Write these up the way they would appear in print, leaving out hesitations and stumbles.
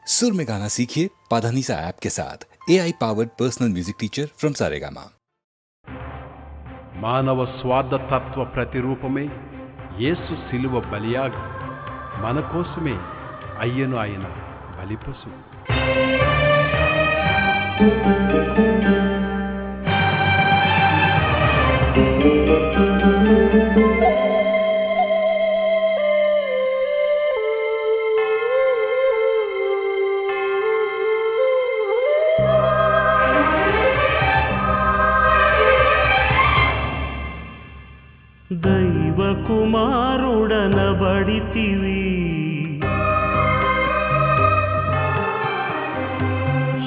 सुर में गाना सीखिए पाधानीसा ऐप के साथ। AI powered personal music teacher from Saregama. మానవ స్వార్థతత్వ ప్రతిరూపమే యేసు శిలువ బలియాగం. మన కోసమే అయ్యను ఆయన బలిపశువు. దైవ కుమారుడనబడితివి,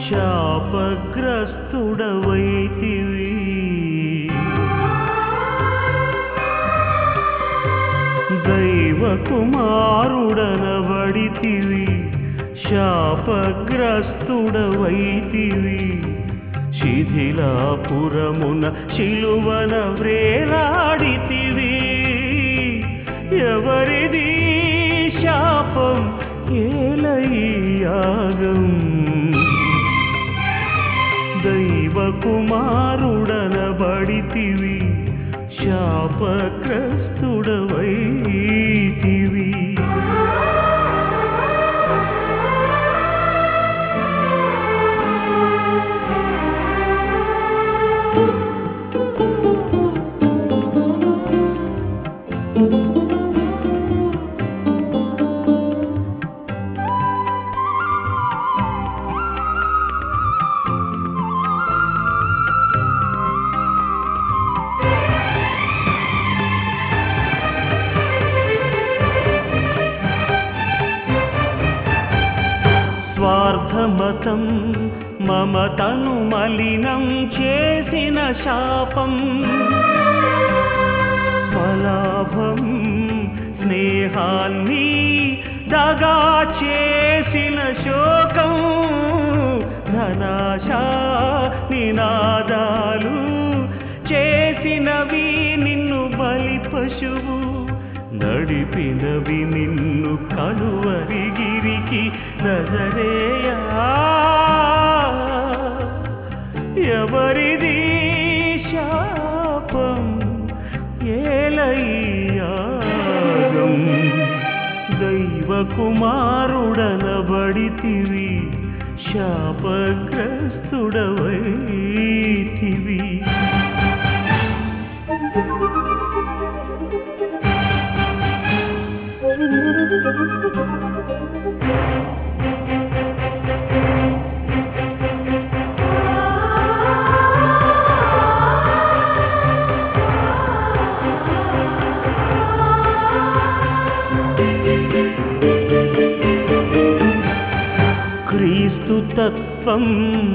శాపగ్రస్తుడవైతివి. దైవ కుమారుడనబడితివి, శాపగ్రస్తుడవైతివి. శిథిలాపురమున శిలువన వ్రేలాడితివి. ఎవరిది శాపం ఏలయాగం? దైవ కుమారుడనబడితివి, శాపగ్రస్తుడవైతివి. స్వార్థమతం మమతను మలినం చేసిన శాపం, స్వలాభం స్నేహాన్ని దగా చేసిన శోకం. ధనాశా నినాదాలు చేసినవి నిన్ను బలి పశువు, నడిపినవి నిన్ను కలువరిగిరికి నజరేయా. ఎవరిది శాపం ఏలయాగం? దైవ కుమారుడనబడితివి, శాపగ్రస్తుడవైతివి. క్రీస్తు తత్వం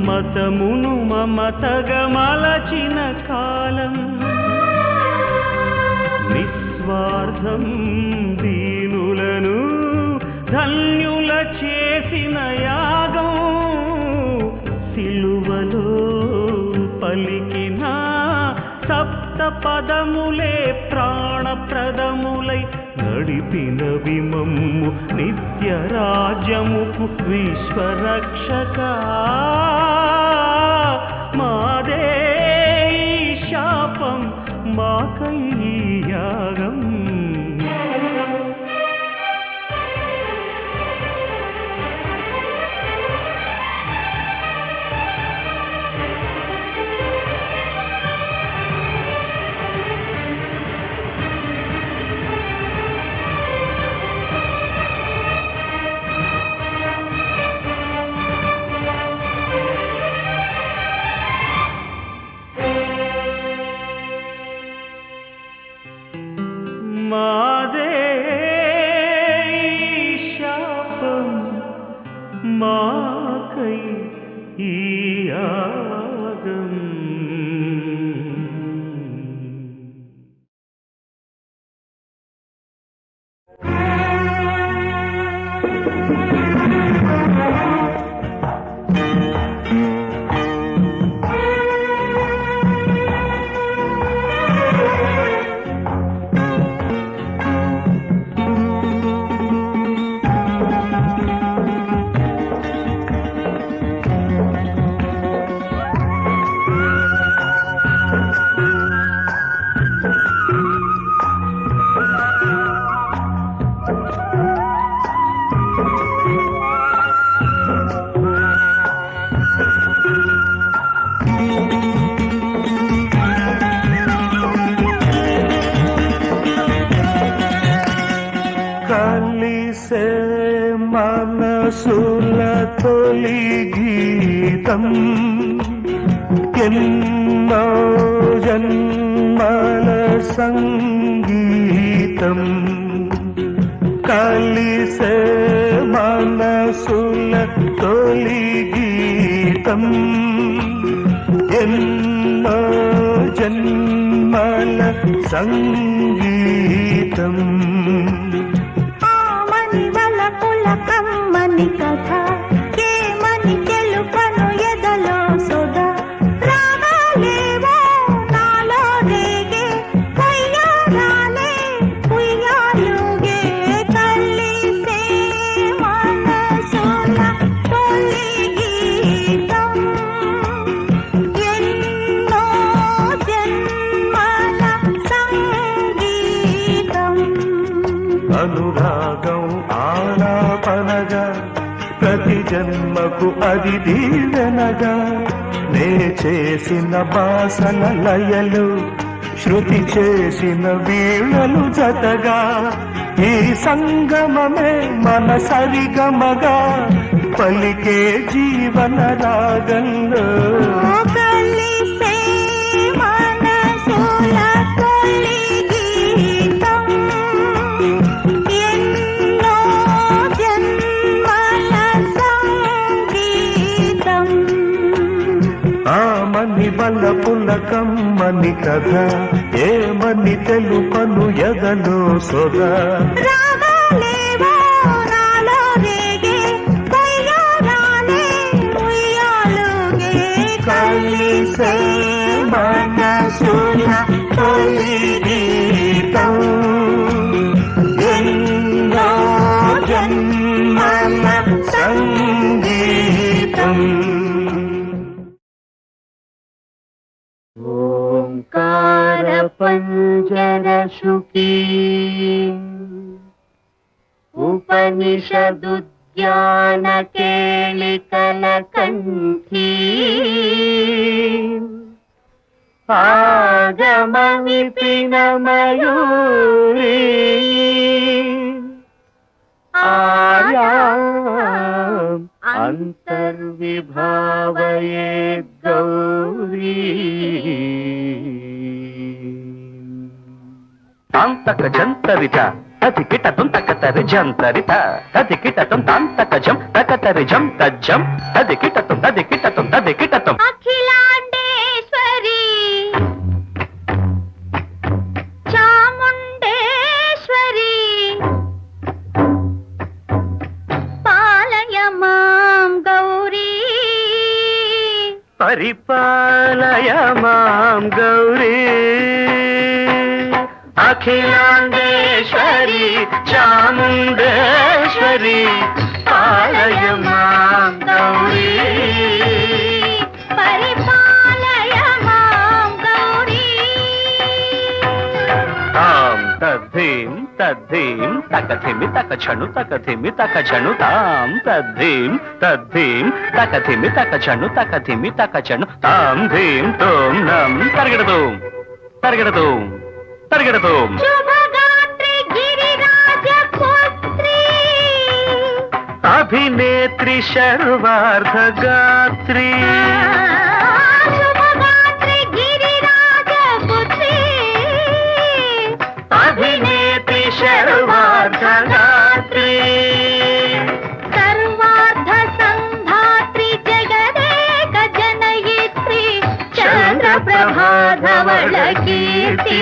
మతమును మమతగా మలచిన కాలం, నిస్వార్థం దీనులను ధన్యుల చేసిన యాగం. సిలువలో పలికిన సప్త పదములే ప్రాణప్రదములై నడిపినవి మమ్ము నిత్య రాజ్యముకు. విశ్వరక్షక మాదే ఈ శాపం, మాకై ఈ యాగం. మాదే శాపం, మాకై ఈ యాగం. మనసుల తొలి గీతం ఎన్నో జన్మల సంగీతం కలిసే మనసుల తొలి గీతం ఎన్నో జన్మల సంగీతం ఆమని వలపుల కమ్మని కథ ఏమని తెలుపను ఎదలో సొదా రాగాలేవో నాలో రేగే కయ్యారాలే ఉయ్యాలుగే కలిసే మనసుల తొలి గీతం ఎన్నో జన్మల సంగీతం అనురాగం ఆలాపనగా ప్రతి జన్మకు అది దీవెనగా నే చేసిన బాసల లయలు శృతి చేసిన వీణలు జతగా ఈ సంగమమే మన సరిగమగా పలికే జీవన రాగంలో కలిసే మనసుల తొలి గీతం ఎన్నో జన్మల సంగీతం ఆమని వలపుల కమ్మని కథ ఏమని తెలుపను ఎదలో సొదా రాగాలేవో నాలో రేగే కయ్యారాలే ఉయ్యాలుగే కలిసే మనసుల తొలి గీతం ఎన్నో జన్మల సంగీతం ఓంకార పంజర శుకీ ఉపనిషదుద్యాన కేళికల కంఠీ ఆగమ విపిన మయూరీ ఆయాం అంతర్విభావయే గౌరీ తాంతక జంతరిత తది కిటతం తకతరి జంతరిత తది కిటతం తాంతక జం తకతరి జం తజ్జం తది కిటతం అఖిలాండేశ్వరి చాముండేశ్వరి పాలయ మాం గౌరీ పరిపాలయ మాం గౌరీ అఖిలాండేశ్వరి చాముండేశ్వరి పాలయ మాం గౌరీ పరిపాలయ మాం గౌరీ తాం తద్ధీం తద్ధీం తకధిమి తకచణు తకధిమి తకచణు తాం తద్ధీం తద్ధీం తకధిమి తకచణు తకధిమి తకచణు తాం ధీం తోం నం తరగడదోం తరగడదోం తరగడదోం శుభగాత్రి గిరిరాజ పుత్రి అభినేత్రి శర్వార్ధ గాత్రి శుభగాత్రి గిరిరాజ పుత్రి అభినేత్రి శర్వార్ధ గాత్రి సర్వార్థ సంధాత్రి జగదేక జనయిత్రి చంద్రప్రభాధవళ కీర్తి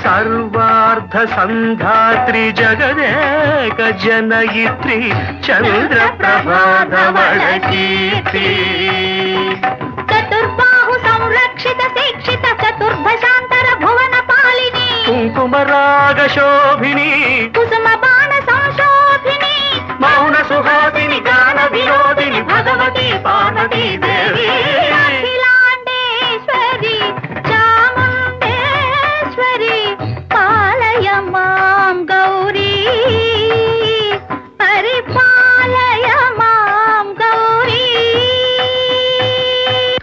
సర్వార్ధ సంధాత్రి జగదేక జనయిత్రి చంద్రప్రభాధవళ కీర్తి చతుర్బాహు సంరక్షిత శిక్షిత చతుర్భశాంతర భువన పాలిని కుంకుమరాగ శోభిని కుసుమ బాణ సంశోభిని మౌన సుహాసిని గాన వినోదిని భగవతి పార్వతీ దేవి అఖిలాండేశ్వరి చాముండేశ్వరి పాలయ మాం గౌరీ పరిపాలయ మాం గౌరీ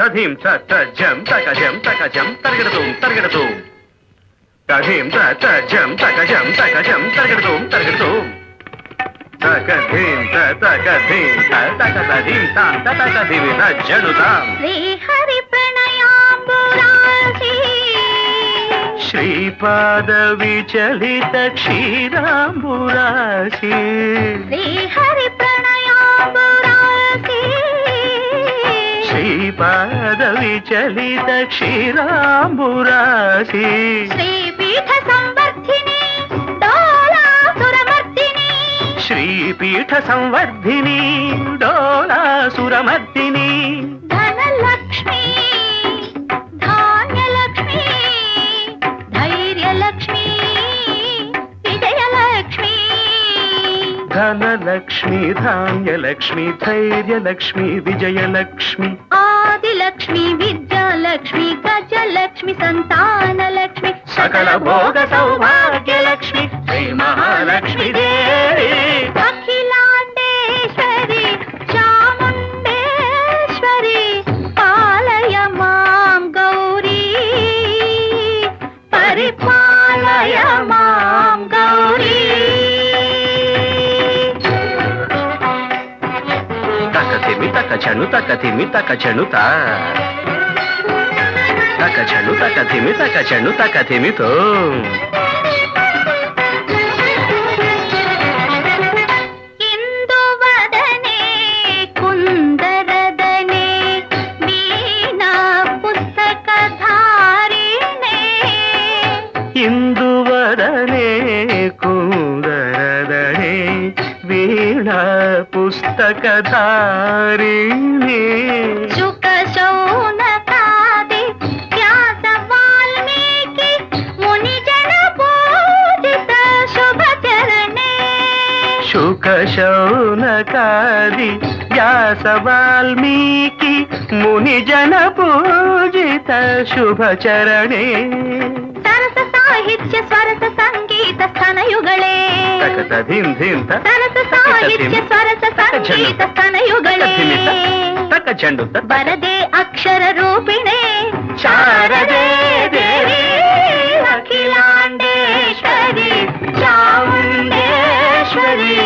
తధీం తజం తకజం తకజం తరగడతోం తరగడతోం తధీం తజం తకజం తకజం తరగడతోం తరగడతోం తకధీంత తకధీంత తకధీంతాం తకధివిత జనుతాం శ్రీహరి ప్రణయాంబురాసి శ్రీపాద విచలిత క్షీరాంబురాశి శ్రీహరి ప్రణయాంబురాసి శ్రీపాద విచలిత క్షీరాంబురాశి శ్రీపీఠ సంవర్ధిని డోలాసురమర్దిని శ్రీపీఠ సంవర్ధిని డోలాసురమర్దిని ధనలక్ష్మి ధాన్యలక్ష్మి ధైర్యలక్ష్మి విజయలక్ష్మి ధనలక్ష్మి ధాన్యలక్ష్మి ధైర్యలక్ష్మి విజయలక్ష్మి ఆదిలక్ష్మి విద్యాలక్ష్మి గజలక్ష్మి సంతానలక్ష్మి సకల భోగ సౌభాగ్యలక్ష్మి శ్రీ మహాలక్ష్మి దేవి అఖిలాండేశ్వరి చాముండేశ్వరి పాలయ మాం గౌరీ పరిపాలయ మాం గౌరీ తకతిమి తకచను తకతిమి తకచనుత తకచను తకతిమి తకచను తకతిమితో ఇందువదనే కుందరదనే వీణా పుస్తకధారిణే ఇందువదనే కుందరదనే వీణా పుస్తకధారిణి శుక శౌనకాది వ్యాస వాల్మీకి మునిజన పూజిత శుభచరణే శుక శౌనకాది వ్యాస వాల్మీకి మునిజన పూజిత శుభచరణే సరస సాహిత్య స్వరస సంగీత స్థనయుಗಳೇ తకతధింధింత సరస సాహిత్య స్వరస సంగీత స్థనయుಗಳೇ తకచండు వరదే అక్షర రూపిణే శారదే దేవి అఖిలాండేశ్వరి చాముండేశ్వరి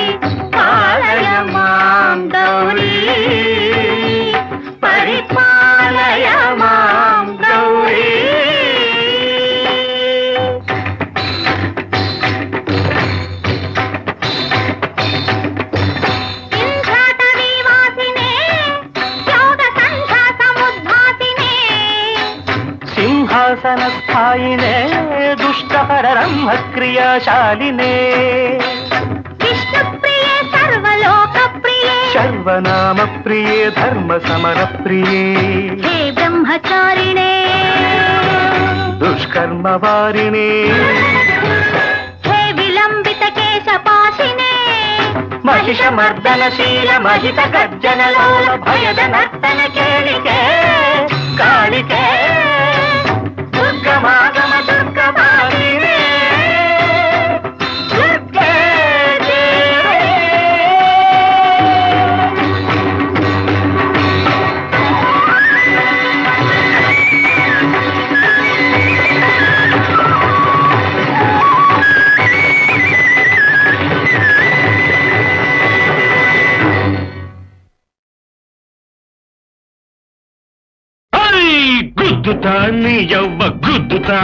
పాలయ మాం గౌరీ పరిపాలయ మాం గౌరీ సింహాటవీవాసినే యోగ సంధ్యా సముద్భాసినే సింహాసన స్థాయినే దుష్టహర బ్రహ్మ క్రియాశాలినే విష్ణుప్రియే సర్వలోక ప్రియే సర్వనామ ప్రియే ధర్మ సమర ప్రియే హే బ్రహ్మచారిణే దుష్కర్మ వారిణే హే విలంబిత కేశపాశినే మహిష మర్దనశీల మహిత గర్జనలోల భయద నర్తన కేళికే కాళికే దుర్గమాగమ దుర్గమాలినే దుర్గే దేవే. గుద్దుతా నీ యవ్వ గుద్దుతా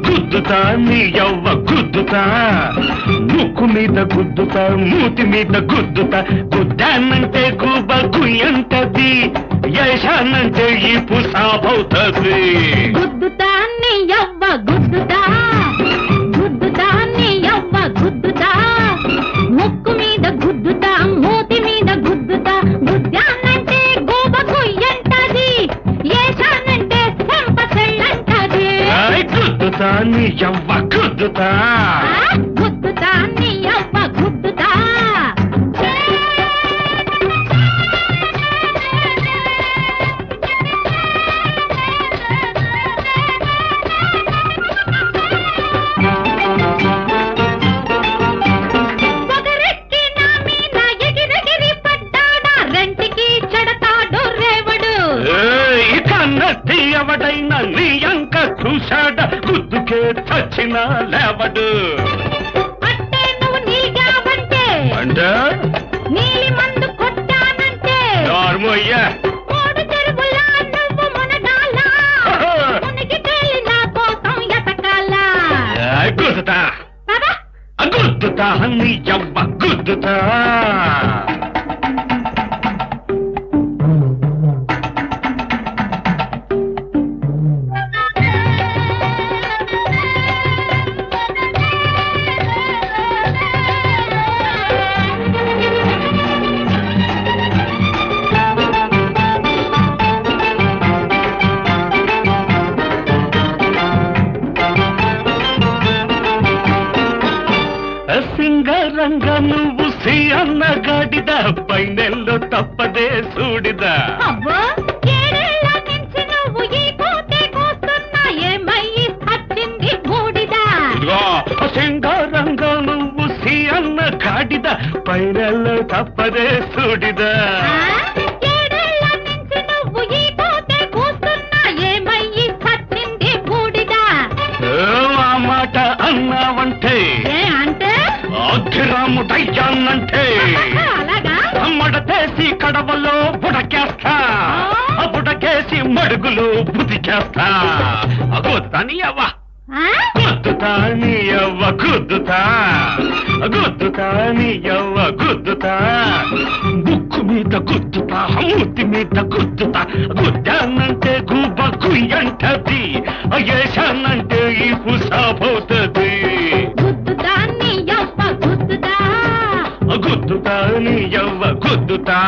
గుద్దుతా నీ యవ్వ గుద్దుతా ముక్కు మీద గుద్దుతా మూతి మీద గుద్దుతా గుద్దానంటే గుబ గుయ్యంటది యశానంటే ఈ పుసాబవుతుంది గుద్దుతాన్ని యవ్వ గుద్దుతా గుద్దుతాన్ని యవ్వ గుద్దుతా ముక్కు మీద గుద్దుతా మూతి మీద గుద్దుతా గుద్దానంటే గోబ గుయ్యంటది ఏశానంటే సెంప చెల్లంటది గుద్దుతా నీ యవ్వ గుద్దుతా గుద్దుతాన్ని యవ్వ గుద్దుతా పొగరెక్కి నా మీద ఎగిరెగిరి పడ్డాడా రెంటికి చెడతాడు రేవడు కన్నట్టి ఎవడైనా నీ అంక చూశాడ గుద్దుకే చచ్చిన లేవడు అంటే నువ్వు నీగావంటే అంటే మొయ్యా మూడు చెరువులా నువ్వు మునగాల మునిగి తేలి నా కోసం ఎతకాల గుద్దుతా బాబా గుద్దుతా నీ యవ్వ గుద్దుతా సింగరంగ నువ్వు సి అన్న గాడిద పైనెల్లో తప్పదే సూడిదా అవ్వో ఏడేళ్ల నుంచి నువ్వు ఈ కోతే కోస్తున్నా ఏమయ్యి వచ్చింది బూడిదా సింగారంగ నువ్వు సి అన్న గాడిద పైనెల్లో తప్పదే సూడిదా ఏడేళ్ల నుంచి నువ్వు ఈ కోతే కోస్తున్నా ఏమయ్యి వచ్చింది బూడిదా ఆ మాట అన్నావంటే అంటే అఖిరాముడయ్యానంటే అలాగా మడతేసి కడవలో బుడకేస్తా బుడకేసి మడుగులు బుద్ధి చేస్తా గుద్దుతాని అవ్వ గుద్దుతాని అవ్వ గుద్దుతా గుద్దుతాని అవ్వ గుద్దుతా బుక్కు మీద గుద్దుతా మూతి మీద గుద్దుతా గుద్దానంటే గుబ్బ కుయ్యంటది వేశానంటే ఈ పుసాపోతుంది గుద్దుతాన్ని యవ్వ గుద్దుతా గుద్దుతా నీ యవ్వ గుద్దుతా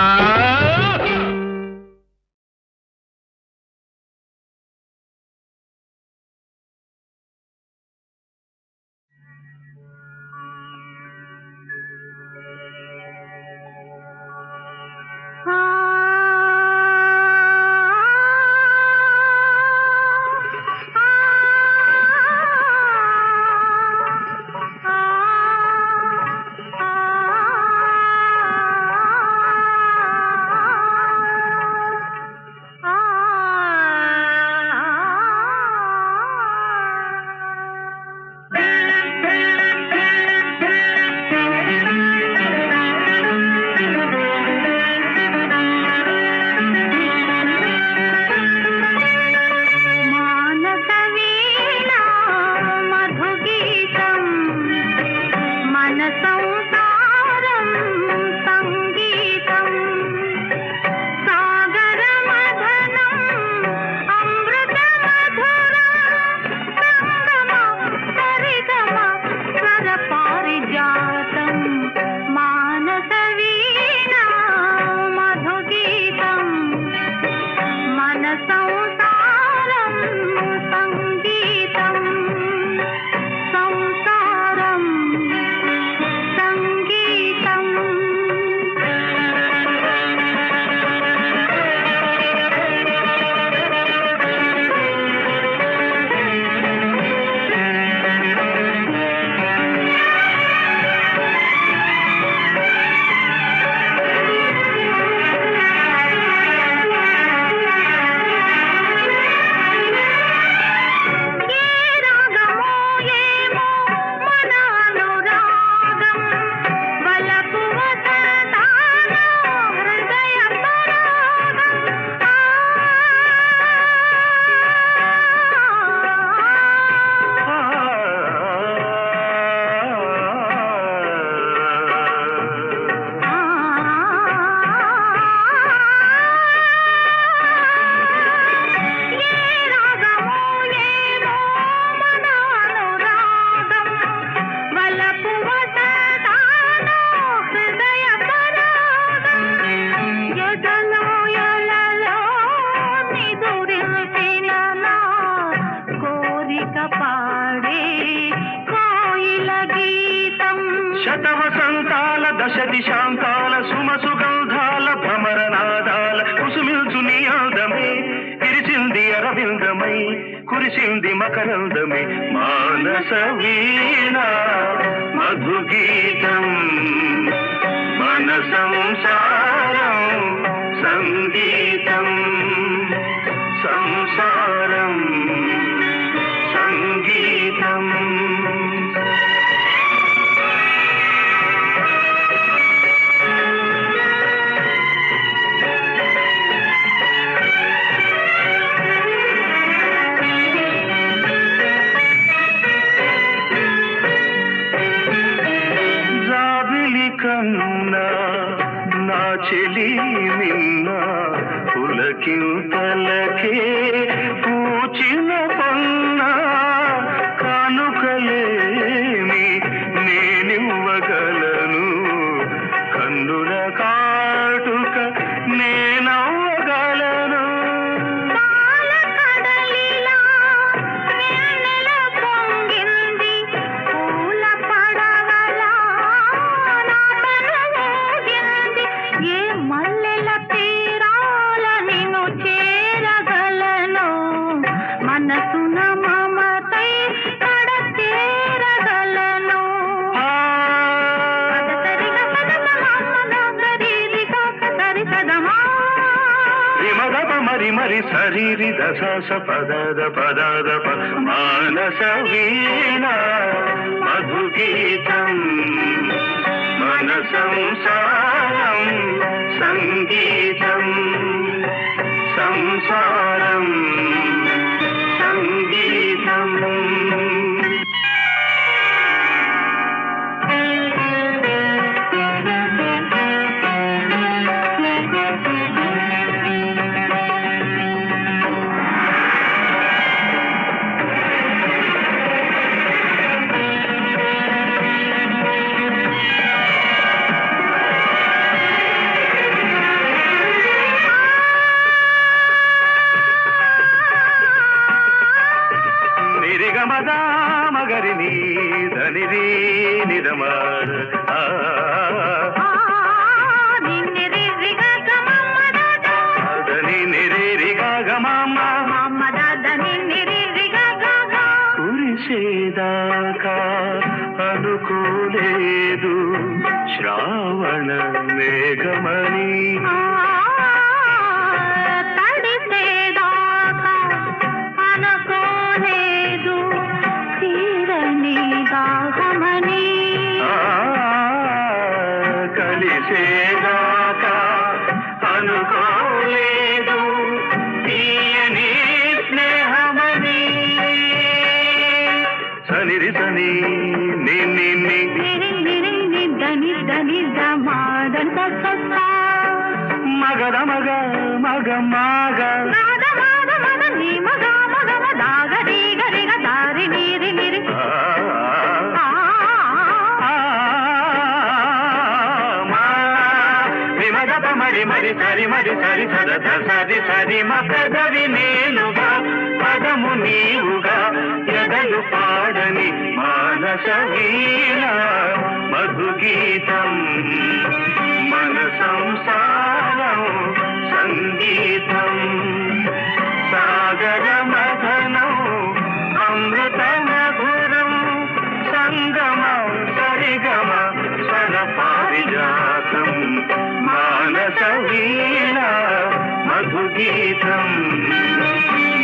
శతవసంతాల దశ దిశాంతాల సుమసుగంధాల భ్రమరనాదాల కుసుమిల్చు నీ అందమే విరిసింది అరవిందమై కురిసింది మకరందమే మానస వీణ మధుగీతం మన సంసారం సంగీతం సంసారం సంగీతం చెలి నిన్న పులకింతలకే పూచిన పన్న కానుకలేమి నేనివ్వగలను కన్నుల కాటుక నేనవ్వగలను పాలకడలిలా వెన్నెల పొంగింది పూల పడవలా నాటను ఊగింది ఏ మల్లెల తీరాల నిన్ను చేరగలను మనసున మమతై కడ చేరగలను పదసరిగ సరిసదమా మగప మరి మరి శరీరి దశ పదద పదద మానస వీణ మధుగీతం మన సంసారం సంగీతం సంసారం సంగీతం మగరిని ధనిరి నిరమార ధని నిరిగా గమమ్మ కురిసేదాకా అనుకోలేదు శ్రావణ మేఘమణి కలిసేదాకా అనుకోలేదు తీయని స్నేహమని సనిరి సని మగద మగ మగ మగ మరి మరి సరి మరి సరి సదత సరి సరి మదవి నేనుగా పదము నీవుగా ఎదలు పాడని మానస వీణ మధుగీతం మన సంసారం సంగీతం సాగర మథనం అమృత మధురం సంగమ సరిగమ స్వర పారిజాతం మానస వీణ మధుగీతం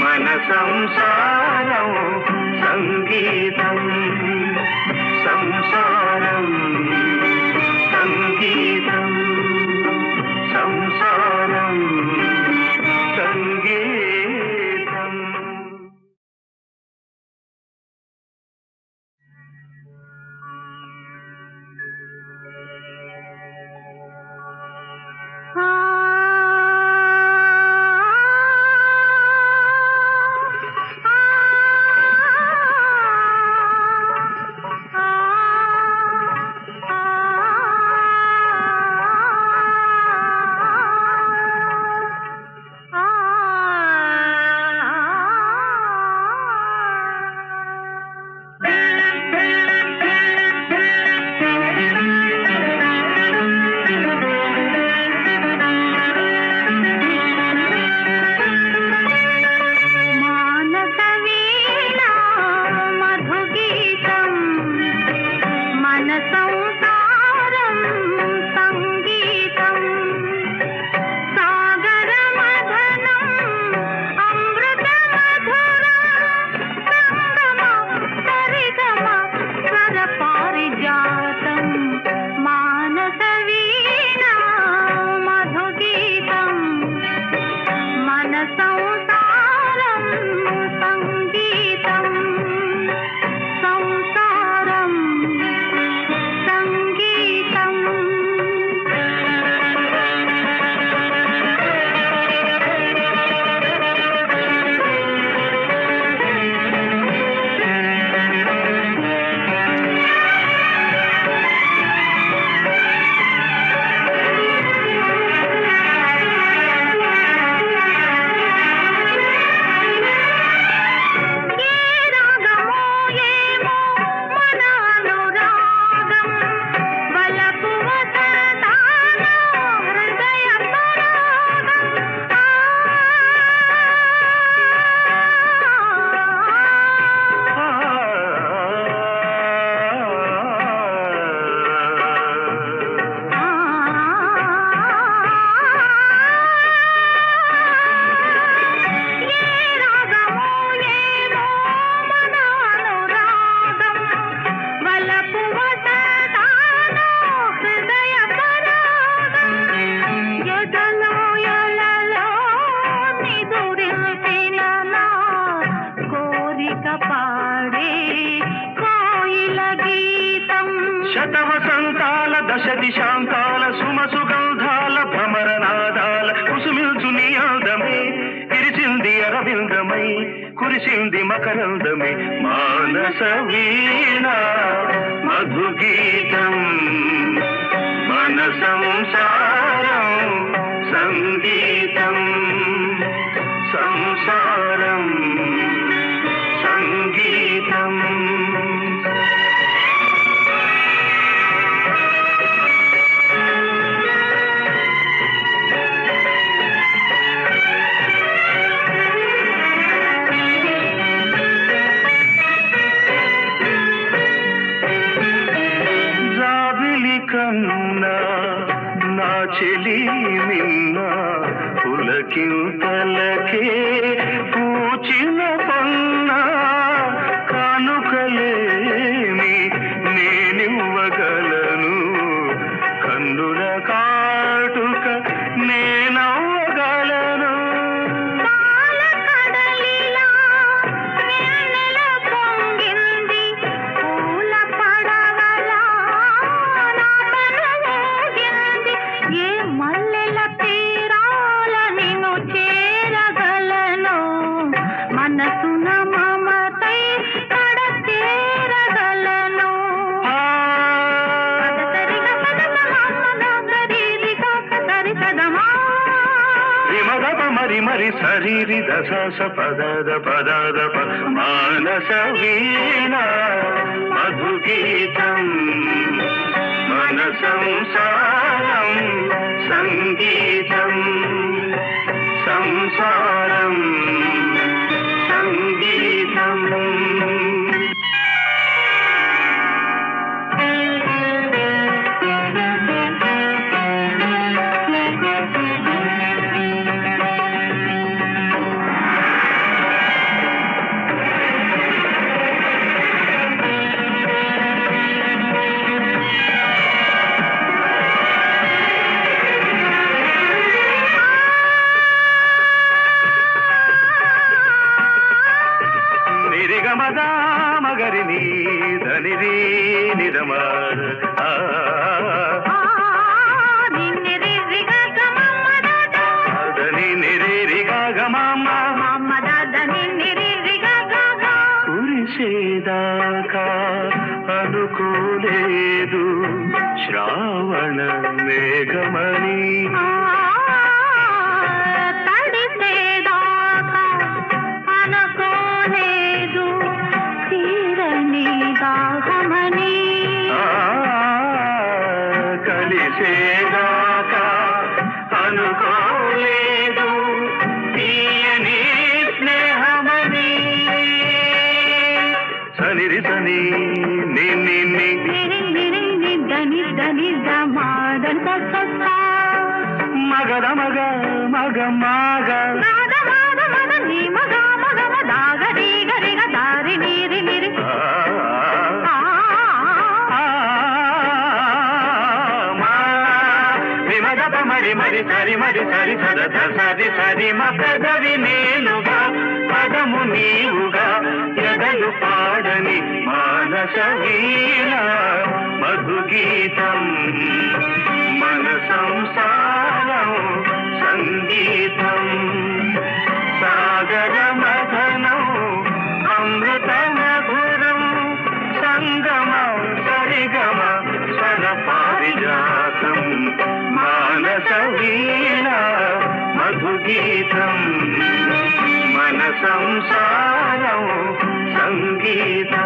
మన సంసారం సంగీతం సంసారం సంగీతం సంసారం సంగీతం శతి శాంతాల సుమ సుగంధాల భ్రమరనాదాల కుసుమిల్చు నీ అందమే విరిసింది అరవిందమై కురిసింది మకరందమే మానస వీణ మధుగీతం మన సంసారం సంగీతం సంసారం సంగీతం కన్నా నా చెలి నిన్న పులకింతలకే పూచిన పన్న కానుకలేని నేనివ్వగలను కన్నుల కాటుక నేనవ్వగలను మరి శరీరి దశ పదద పదద మానస వీణ మధుగీతం మన సంసారం సంగీతం సంసారం సంగీతం మగరిని ధనిరి నిరమార్ కురిసేదాకా అనుకోలేదు శ్రావణ మేఘమణి కలిసేదాకా అనుకోలేదు తీయని స్నేహమని సనిరి సని నిన్ని దని దని దమాదన్ మగ మగ మగ మగ మగ మగ దాగ రీగ రిగ దారి నీరి నిరి మరి మరి సరి మరి సరి సదత సరి సరి మదవి నేనుగా పదము నీవుగా ఎదలు పాడని మానస వీణ మధుగీతం మన సంసారం సంగీతం సాగర మథనం అమృత మధురం సంగమ సరిగమ స్వర పారిజాతం మానస వీణ మధుగీతం మన సంసారం సంగీతం